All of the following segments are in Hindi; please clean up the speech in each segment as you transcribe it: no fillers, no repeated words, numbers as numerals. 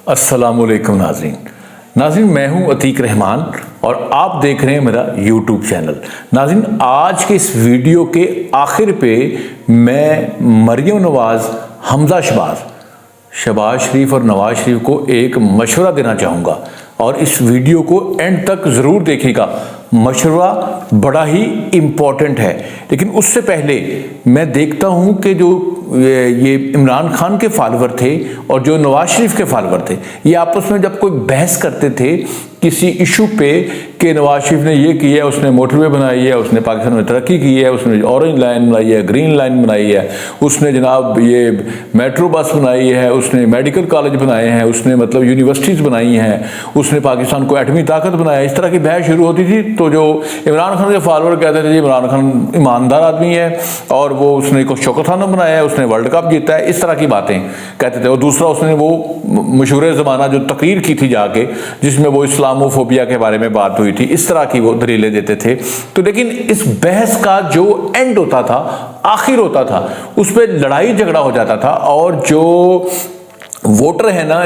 अस्सलामुअलैकुम नाज़रीन, मैं हूं अतीक रहमान और आप देख रहे हैं मेरा यूट्यूब चैनल। नाज़रीन, आज के इस वीडियो के आखिर पे मैं मरियम नवाज़, हमजा शहबाज शरीफ और नवाज शरीफ को एक मशवरा देना चाहूँगा और इस वीडियो को एंड तक ज़रूर देखिएगा। मशवरा बड़ा ही इम्पॉर्टेंट है, लेकिन उससे पहले मैं देखता हूँ कि जो ये इमरान खान के फॉलोवर थे और जो नवाज शरीफ के फॉलोवर थे, ये आपस में जब कोई बहस करते थे किसी इशू पे कि नवाज शरीफ ने ये किया है, उसने मोटरवे बनाई है, उसने पाकिस्तान में तरक्की की है, उसने ऑरेंज लाइन बनाई है, ग्रीन लाइन बनाई है, उसने जनाब ये मेट्रो बस बनाई है, उसने मेडिकल कॉलेज बनाए हैं, उसने मतलब यूनिवर्सिटीज़ बनाई हैं, उसने पाकिस्तान को एटमी ताकत बनाया, इस तरह की बहस शुरू होती थी। तो जो इमरान खान के फॉलोवर कहते थे जी इमरान खान ईमानदार आदमी है और वो उसने कुछ शौकताना बनाया है, उसने वर्ल्ड कप जीता है, इस तरह की बातें कहते थे। और दूसरा उसने वो मशहूर ज़माना जो तकरीर की थी जाके, जिसमें वो इस्लामोफोबिया के बारे में बात हुई थी, इस तरह की वो दलीलें देते थे। तो लेकिन इस बहस का जो एंड होता था, आखिर होता था, उस पर लड़ाई झगड़ा हो जाता था और जो वोटर है ना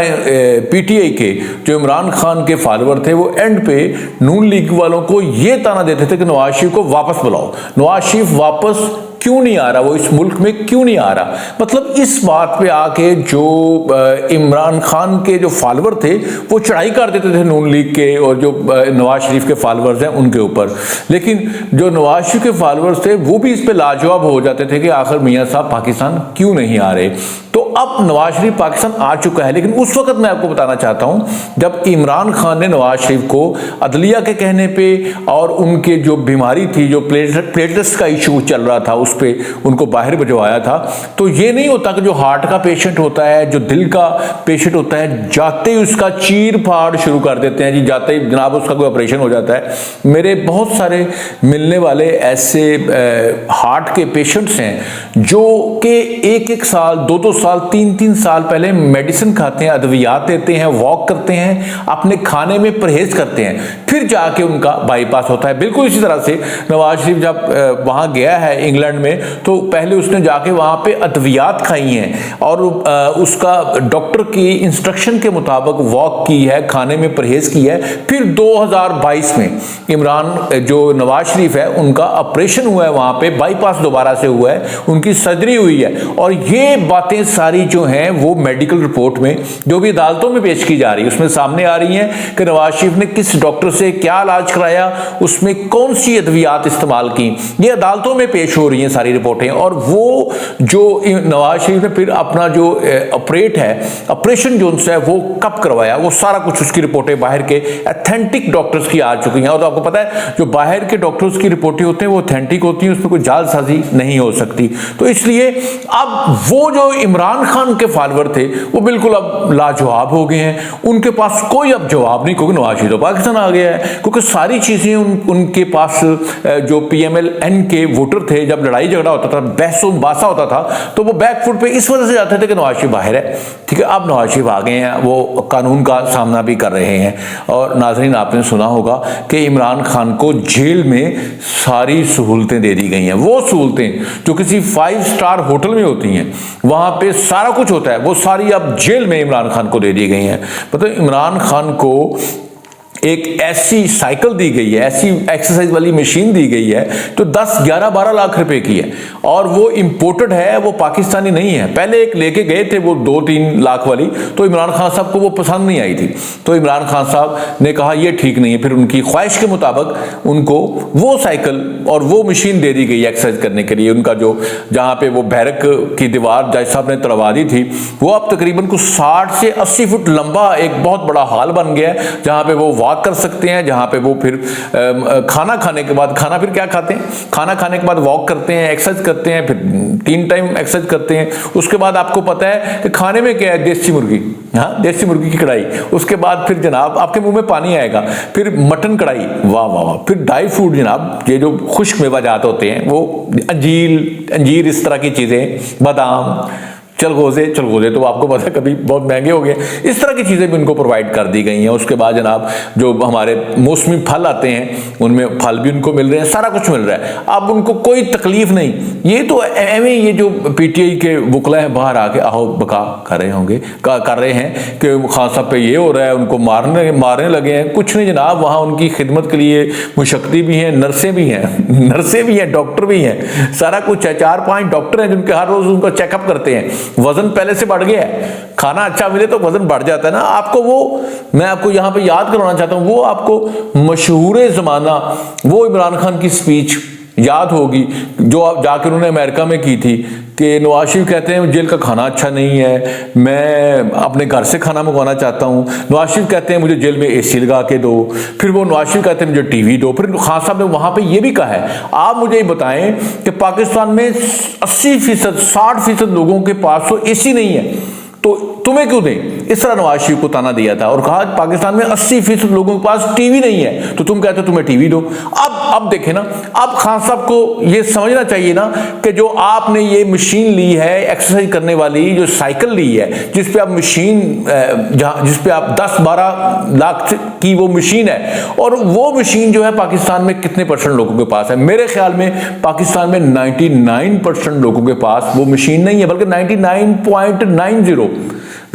पीटीआई के, जो इमरान खान के फॉलोवर थे, वो एंड पे नून लीग वालों को ये ताना देते थे कि नवाज शरीफ को वापस बुलाओ, नवाज शरीफ वापस क्यों नहीं आ रहा, वो इस मुल्क में क्यों नहीं आ रहा। मतलब इस बात पे आके जो इमरान खान के जो फॉलोवर थे वो चढ़ाई कर देते थे नून लीग के और जो नवाज शरीफ के फॉलोअर्स हैं उनके ऊपर। लेकिन जो नवाज शरीफ के फॉलोअर्स थे वो भी इस पे लाजवाब हो जाते थे कि आखिर मियाँ साहब पाकिस्तान क्यों नहीं आ रहे। तो अब नवाज शरीफ पाकिस्तान आ चुका है, लेकिन उस वक्त मैं आपको बताना चाहता हूं जब इमरान खान ने नवाज शरीफ को अदलिया के कहने पे और उनके जो बीमारी थी, जो प्लेटलेट्स का इशू चल रहा था, उस पे उनको बाहर भिजवाया था। तो ये नहीं होता कि जो हार्ट का पेशेंट होता है, जो दिल का पेशेंट होता है, जाते ही उसका चीर फाड़ शुरू कर देते हैं जी, जाते ही जनाब उसका कोई ऑपरेशन हो जाता है। मेरे बहुत सारे मिलने वाले ऐसे हार्ट के पेशेंट्स हैं जो कि एक साल, दो साल, तीन साल पहले मेडिसिन खाते हैं, अद्वियात लेते हैं, वॉक करते हैं, अपने खाने में परहेज करते हैं, फिर जाके उनका बाईपास होता है। बिल्कुल इसी तरह से नवाज शरीफ जब वहां गया है इंग्लैंड में, तो पहले उसने जाके वहां पे अद्वियात खाई हैं और उसका डॉक्टर की इंस्ट्रक्शन के मुताबिक वॉक की है, खाने में परहेज की है। फिर 2022 में इमरान जो नवाज शरीफ है उनका ऑपरेशन हुआ है, वहां पे बाईपास दोबारा से हुआ है, उनकी सर्जरी हुई है। और ये बातें सारी जो हैं वो मेडिकल रिपोर्ट में जो भी अदालतों में पेश की जा रही है उसमें सामने आ रही हैं कि नवाज शरीफ ने किस डॉक्टर से क्या इलाज कराया, उसमें कौन सी अद्वियात इस्तेमाल की, ये अदालतों में पेश हो रही हैं सारी रिपोर्टें। और वो जो नवाज शरीफ ने फिर अपना जो ऑपरेशन जो उनसे है वो कब करवाया, वो सारा कुछ उसकी रिपोर्टें बाहर के ऑथेंटिक डॉक्टर्स की आ चुकी हैं। और तो आपको पता है जो बाहर के डॉक्टर्स की रिपोर्टें होती हैं वो ऑथेंटिक होती हैं, उसमें कोई जालसाजी नहीं हो सकती। तो इसलिए अब वो जो इमरान खान के फॉलोवर थे वो बिल्कुल अब लाजवाब हो गए हैं, उनके पास कोई अब जवाब नहीं, क्योंकि नवाज शरीफ तो पाकिस्तान आ गया है। क्योंकि सारी चीजें उनके पास जो PMLN के वोटर थे, जब लड़ाई झगड़ा होता था, बहसो बासा होता था, तो वो बैकफुट पे इस वजह से जाते थे कि नवाज शरीफ बाहर है। ठीक है, अब नवाज शरीफ आ गए हैं, वो कानून का सामना भी कर रहे हैं। और नाज़रीन, आपने सुना होगा कि इमरान खान को जेल में सारी सहूलतें दे दी गई हैं, वो सहूलतें जो किसी 5 स्टार होटल में होती हैं, वहां पे सारा कुछ होता है, वो सारी अब जेल में इमरान खान को दे दी गई हैं। मतलब इमरान खान को एक ऐसी साइकिल दी गई है, ऐसी एक्सरसाइज वाली मशीन दी गई है तो 10, 11, 12 लाख रुपए की है और वो इंपोर्टेड है, वो पाकिस्तानी नहीं है। पहले एक लेके गए थे वो 2-3 लाख वाली, तो इमरान खान साहब को वो पसंद नहीं आई थी, तो इमरान खान साहब ने कहा ये ठीक नहीं है। फिर उनकी ख्वाहिश के मुताबिक उनको वो साइकिल और वो मशीन दे दी गई एक्सरसाइज करने के लिए। उनका जो जहाँ पे वो बैरक की दीवार जज साहब ने तड़वा दी थी, वो अब तकरीबन कुछ 60 से 80 फुट लंबा एक बहुत बड़ा हॉल बन गया है, जहाँ पे वो वॉक कर सकते हैं, जहां पे वो फिर खाना खाने के बाद, खाना फिर क्या खाते हैं, खाना खाने के बाद वॉक करते हैं, एक्सरसाइज करते हैं, फिर 3 टाइम एक्सरसाइज करते हैं। उसके बाद आपको पता है कि खाने में क्या है, देसी मुर्गी, हाँ देसी मुर्गी की कढ़ाई। उसके बाद फिर जनाब आपके मुंह में पानी आएगा, फिर मटन कढ़ाई, वाह वाह वाह। फिर ड्राई फ्रूट जनाब, ये जो खुश्क मेवा जात होते हैं वो अंजीर, इस तरह की चीजें, बादाम, चलगोजे तो आपको पता है कभी बहुत महंगे हो गए। इस तरह की चीज़ें भी उनको प्रोवाइड कर दी गई हैं। उसके बाद जनाब जो हमारे मौसमी फल आते हैं उनमें फल भी उनको मिल रहे हैं, सारा कुछ मिल रहा है। अब उनको कोई तकलीफ नहीं। ये तो एवं ये जो पीटीआई के वकला हैं बाहर आके आओ बका कर रहे होंगे, कर रहे हैं कि खान साहब पे ये हो रहा है, उनको मारने लगे हैं। कुछ नहीं जनाब, वहाँ उनकी खिदमत के लिए मुशक्ति भी हैं, नर्सें भी हैं, डॉक्टर भी हैं, सारा कुछ है। 4-5 डॉक्टर हैं जिनके हर रोज उनका चेकअप करते हैं। वजन पहले से बढ़ गया है, खाना अच्छा मिले तो वजन बढ़ जाता है ना। आपको वो मैं आपको यहां पे याद करवाना चाहता हूं, वो आपको मशहूर जमाना वो इमरान खान की स्पीच याद होगी जो आप जाकर उन्होंने अमेरिका में की थी कि नवाज शरीफ कहते हैं जेल का खाना अच्छा नहीं है, मैं अपने घर से खाना मंगवाना चाहता हूं। नवाज शरीफ कहते हैं मुझे जेल में एसी लगा के दो। फिर वो नवाज शरीफ कहते हैं मुझे टीवी दो। फिर खान साहब ने वहां पे ये भी कहा है, आप मुझे ये बताएं कि पाकिस्तान में 80%, 60% लोगों के पास तो एसी नहीं है, तो तुम्हें क्यों दें? इस तरह नवाज शरीफ को ताना दिया था और कहा पाकिस्तान में 80% लोगों के पास टीवी नहीं है, तो तुम कहते हो तुम्हें टीवी दो। अब देखें ना, अब खान साहब को ये समझना चाहिए ना कि जो आपने ये मशीन ली है एक्सरसाइज करने वाली, जो साइकिल ली है जिस पे आप मशीन जिस पे आप 10-12 लाख की वो मशीन है, और वो मशीन जो है पाकिस्तान में कितने % लोगों के पास है? मेरे ख्याल में पाकिस्तान में 99% लोगों के पास वो मशीन नहीं है, बल्कि 99.90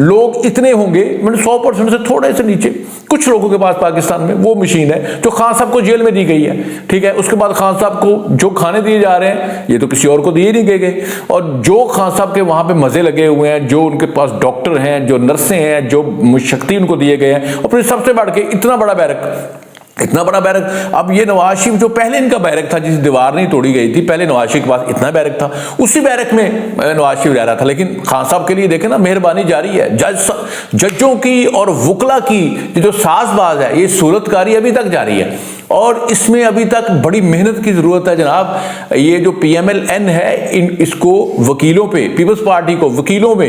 लोग इतने होंगे, मतलब 100% से थोड़े से नीचे कुछ लोगों के पास पाकिस्तान में वो मशीन है जो खान साहब को जेल में दी गई है। ठीक है, उसके बाद खान साहब को जो खाने दिए जा रहे हैं ये तो किसी और को दिए नहीं गए, और जो खान साहब के वहां पे मजे लगे हुए हैं, जो उनके पास डॉक्टर हैं, जो नर्सें हैं, जो शक्ति उनको दिए गए हैं, और फिर सबसे बढ़ के इतना बड़ा बैरक। अब ये नवाज शरीफ जो पहले इनका बैरक था, जिस दीवार नहीं तोड़ी गई थी, पहले नवाज शरीफ के पास इतना बैरक था, उसी बैरक में नवाज शरीफ रह रहा था। लेकिन खान साहब के लिए देखें ना, मेहरबानी जारी है। जजों की और वकला की जो साजबाज है, ये सूरतकारी अभी तक जारी है, और इसमें अभी तक बड़ी मेहनत की जरूरत है जनाब। ये जो PMLN है, इसको वकीलों पे, पीपल्स पार्टी को वकीलों में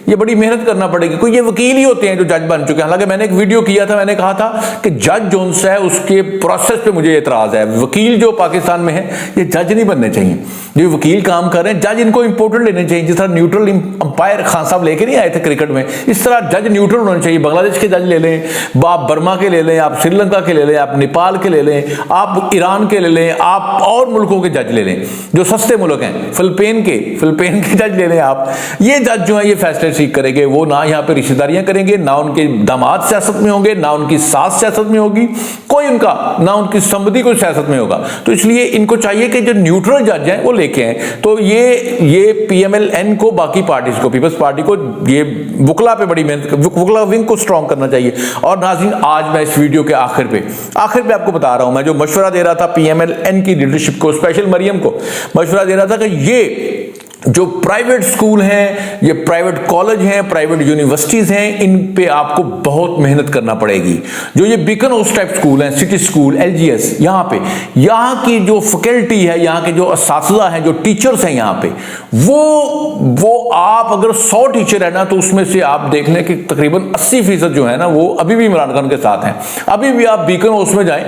ये बड़ी मेहनत करना पड़ेगी। कोई ये वकील ही होते हैं जो जज बन चुके हैं। हालांकि मैंने एक वीडियो किया था, मैंने कहा था कि जज जोन्स है उसके प्रोसेस पे मुझे एतराज है। वकील जो पाकिस्तान में है ये जज नहीं बनने चाहिए। जो वकील काम कर रहे हैं, जज इनको इंपोर्टेंट लेने चाहिए। जिस तरह न्यूट्रल अंपायर खान साहब लेके नहीं आए थे क्रिकेट में, इस तरह जज न्यूट्रल होने चाहिए। बांग्लादेश के जज ले लें, आप बर्मा के ले लें, आप श्रीलंका के ले लें, आप नेपाल के ले लें, आप ईरान के ले लें, आप और मुल्कों के जज ले लें जो सस्ते मुल्क हैं, फिलिपीन के जज ले लें आप। ये जज जो है ये फैसले सीख करेंगे, वो ना यहाँ पे रिश्तेदारियां करेंगे, ना उनके दामाद सियासत में होंगे, ना उनकी सास सियासत में होगी, कोई उनका ना उनकी संबंधी कोई सियासत में होगा। तो इसलिए इनको चाहिए कि जो न्यूट्रल जज हैं वो लेके आए। तो ये PMLN को, बाकी पार्टीज को, पीपल्स पार्टी को, ये वकला पे बड़ी मेहनत, वकला विंग को स्ट्रॉन्ग करना चाहिए। और नाज़रीन, आज मैं इस वीडियो के आखिर पे आपको बता रहा हूं, मैं जो मशवरा दे रहा था PMLN की लीडरशिप को, स्पेशल मरियम को मशवरा दे रहा था कि ये जो प्राइवेट स्कूल हैं, ये प्राइवेट कॉलेज हैं, प्राइवेट यूनिवर्सिटीज हैं, इन पे आपको बहुत मेहनत करना पड़ेगी। जो ये बीकन हाउस टाइप स्कूल हैं, सिटी स्कूल, LGS, यहाँ की जो फैकल्टी है, यहाँ के जो असातिज़ा हैं, जो टीचर्स हैं यहाँ पे, वो आप अगर 100 टीचर है ना, तो उसमें से आप देख लें कि तकरीबन 80% जो है ना वो अभी भी इमरान खान के साथ हैं। अभी भी आप बीकन हाउस में जाएं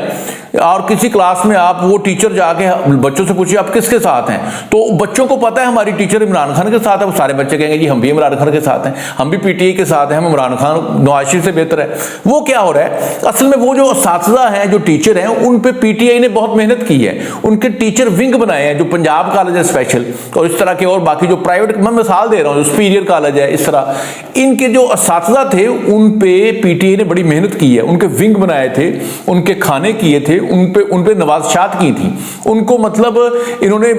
और किसी क्लास में आप वो टीचर जाके बच्चों से पूछिए आप किसके साथ हैं, तो बच्चों को पता है हमारी टीचर इमरान खान के साथ है। वो सारे बच्चे कहेंगे जी हम भी इमरान खान के साथ हैं, हम भी PTI के साथ हैं, हम इमरान खान नवाज शरीफ से बेहतर है। वो क्या हो रहा है, असल में वो जो असातिज़ा हैं, जो टीचर हैं, उन पे PTI ने बहुत मेहनत की है। उनके टीचर विंग बनाए हैं, जो पंजाब कॉलेज है स्पेशल, और इस तरह के और बाकी जो प्राइवेट, मैं मिसाल दे रहा हूँ, सुपीरियर कॉलेज है, इस तरह इनके जो असातिज़ा थे उन पे PTI ने बड़ी मेहनत की है। उनके विंग बनाए थे, उनके खाने किए थे, उन पे नवाज़शात की थी उनको। मतलब इन्होंने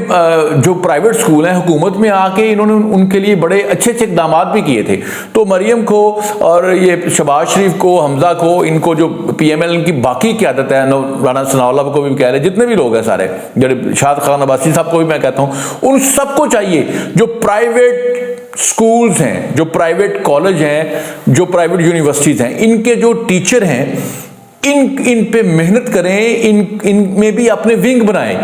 जो प्राइवेट स्कूल हैं, हुकूमत में आके इन्होंने उनके लिए बड़े अच्छे इक़दाम भी किए थे। तो मरियम को और ये शहबाज शरीफ को, हमजा को, इनको जो PMLN की बाकी क़यादत है, राना सनाउल्लाह को भी कह रहे, जितने भी लोग हैं सारे, जो शाद खान अब्बासी साहब को भी मैं कहता हूँ, उन सबको चाहिए जो प्राइवेट स्कूल्स हैं, जो प्राइवेट कॉलेज हैं, जो प्राइवेट यूनिवर्सिटीज़ हैं, इनके जो टीचर हैं, इन पे मेहनत करें, इन में भी अपने विंग बनाएं।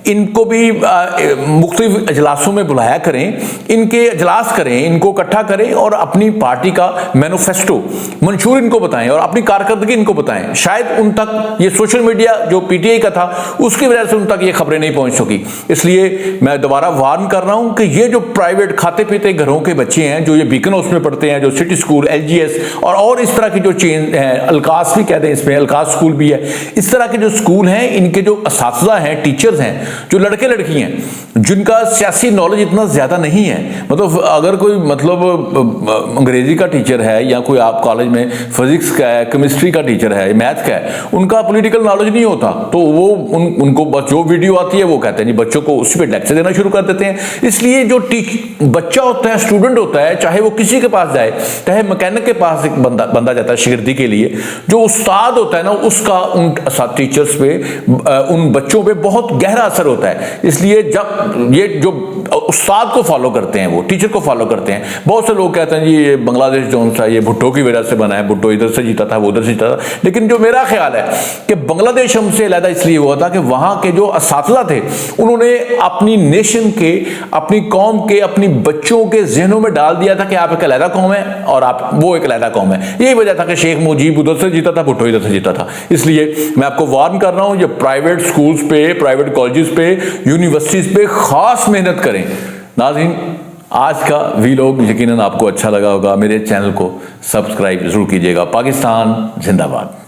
इनको भी मुख्तलिफ अजलासों में बुलाया करें, इनके अजलास करें, इनको इकट्ठा करें और अपनी पार्टी का मैनिफेस्टो मंशूर इनको बताएं और अपनी कारकर्दगी इनको बताएं। शायद उन तक ये सोशल मीडिया जो पीटीआई का था उसकी वजह से उन तक ये खबरें नहीं पहुंच सकी। इसलिए मैं दोबारा वार्न कर रहा हूं कि ये जो प्राइवेट खाते पीते घरों के बच्चे हैं, जो ये बीकन हाउस में पढ़ते हैं, जो सिटी स्कूल, एलजीएस और इस तरह की जो चेन है, अलकास भी कहते हैं इसमें, अलकास स्कूल भी है, इस तरह के जो स्कूल हैं, इनके जो असातिज़ा हैं, टीचर्स हैं, जो लड़के लड़की हैं, जिनका सियासी नॉलेज इतना ज्यादा नहीं है, मतलब अगर कोई मतलब अंग्रेजी का टीचर है या कोई आप कॉलेज में फिजिक्स का है, केमिस्ट्री का टीचर है, मैथ का है, उनका पॉलिटिकल नॉलेज नहीं होता, तो वो उनको बस जो वीडियो आती है वो कहते हैं जी, बच्चों को उसी पे लेक्चर देना शुरू कर देते हैं। इसलिए जो बच्चा होता है, स्टूडेंट होता है, चाहे वो किसी के पास जाए, चाहे मैकेनिक के पास एक बंदा जाता है शिगिर्दी के लिए, जो उस्ताद होता है ना, उसका उन टीचर्स पे, उन बच्चों पे बहुत गहरा असर होता है। इसलिए जब ये जो उस्ताद को फॉलो करते हैं, वो टीचर को फॉलो करते हैं, बहुत से लोग कहते हैं जी ये बांग्लादेश जोन सा ये भुट्टो की वजह से बना है, भुट्टो इधर से जीता था, वो उधर से जीता था। लेकिन जो मेरा ख्याल है कि बांग्लादेश हमसे अलग इसलिए हुआ था कि वहां के जो असातिज़ा थे, उन्होंने अपनी नेशन के, अपनी कौम के, अपनी बच्चों के जहनों में डाल दिया था कि आप एक अलग कौम है और आप वो एक अलग कौम है। यही वजह था कि शेख मुजीब उधर से जीता था, भुट्टो इधर से जीता था। इसलिए मैं आपको वार्न कर रहा हूं, ये प्राइवेट स्कूल्स पे, प्राइवेट कॉलेजेस पे, यूनिवर्सिटीज पे खास मेहनत करें। नाज़रीन, आज का वीलॉग यकीनन आपको अच्छा लगा होगा। मेरे चैनल को सब्सक्राइब जरूर कीजिएगा। पाकिस्तान जिंदाबाद।